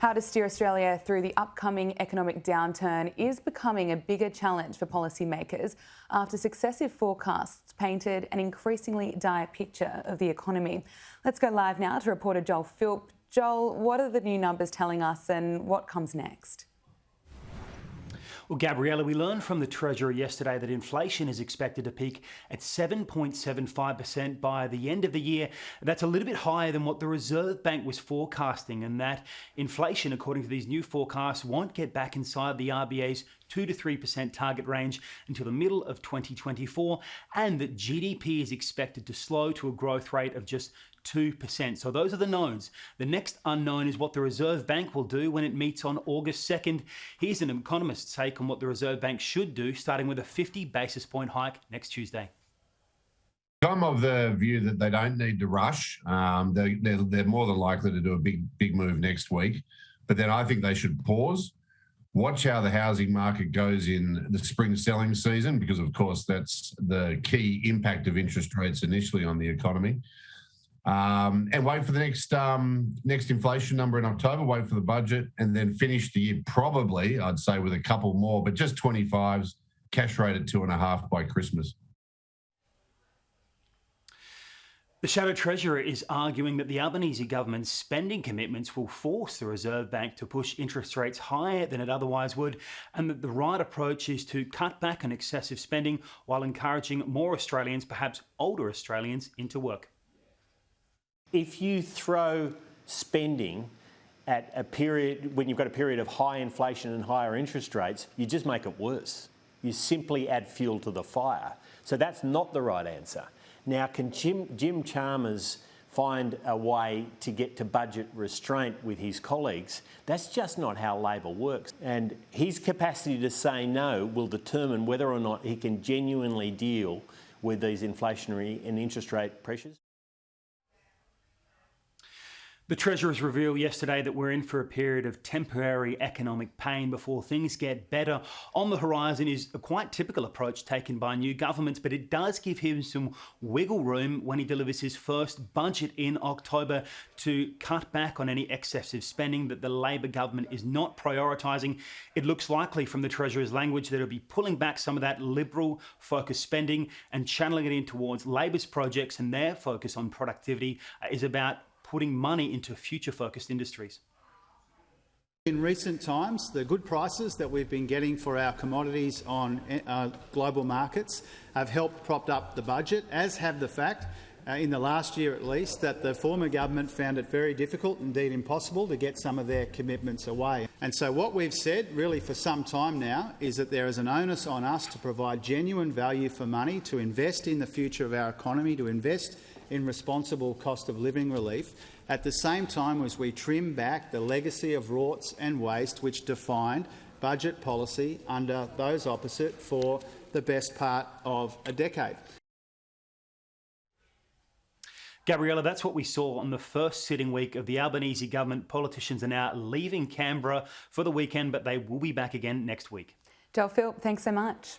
How to steer Australia through the upcoming economic downturn is becoming a bigger challenge for policymakers after successive forecasts painted an increasingly dire picture of the economy. Let's go live now to reporter Joel Philp. Joel, what are the new numbers telling us and what comes next? Well, Gabriella, we learned from the Treasurer yesterday that inflation is expected to peak at 7.75% by the end of the year. That's a little bit higher than what the Reserve Bank was forecasting, and that inflation, according to these new forecasts, won't get back inside the RBA's 2 to 3% target range until the middle of 2024, and that GDP is expected to slow to a growth rate of just 2%. So those are the knowns. The next unknown is what the Reserve Bank will do when it meets on August 2nd. Here's an economist's take on what the Reserve Bank should do, starting with a 50 basis point hike next Tuesday. I'm of the view that they don't need to rush. They're more than likely to do a big move next week. But then I think they should pause, watch how the housing market goes in the spring selling season, because of course that's the key impact of interest rates initially on the economy. And wait for the next inflation number in October, wait for the budget, and then finish the year probably, I'd say, with a couple more, but just 25s, cash rate at 2.5 by Christmas. The Shadow Treasurer is arguing that the Albanese government's spending commitments will force the Reserve Bank to push interest rates higher than it otherwise would, and that the right approach is to cut back on excessive spending while encouraging more Australians, perhaps older Australians, into work. If you throw spending at a period when you've got a period of high inflation and higher interest rates, you just make it worse. You simply add fuel to the fire. So that's not the right answer. Now, can Jim Chalmers find a way to get to budget restraint with his colleagues? That's just not how Labor works. And his capacity to say no will determine whether or not he can genuinely deal with these inflationary and interest rate pressures. The Treasurers revealed yesterday that we're in for a period of temporary economic pain before things get better. On the horizon is a quite typical approach taken by new governments, but it does give him some wiggle room when he delivers his first budget in October to cut back on any excessive spending that the Labor government is not prioritising. It looks likely from the Treasurer's language that he'll be pulling back some of that Liberal-focused spending and channeling it in towards Labor's projects, and their focus on productivity is about putting money into future-focused industries. In recent times, the good prices that we've been getting for our commodities on global markets have helped prop up the budget, as have the fact, in the last year at least, that the former government found it very difficult, indeed impossible, to get some of their commitments away. And so what we've said really for some time now is that there is an onus on us to provide genuine value for money, to invest in the future of our economy, to invest in responsible cost of living relief, at the same time as we trim back the legacy of rorts and waste which defined budget policy under those opposite for the best part of a decade. Gabriella, that's what we saw on the first sitting week of the Albanese government. Politicians are now leaving Canberra for the weekend, but they will be back again next week. Joel Philp, thanks so much.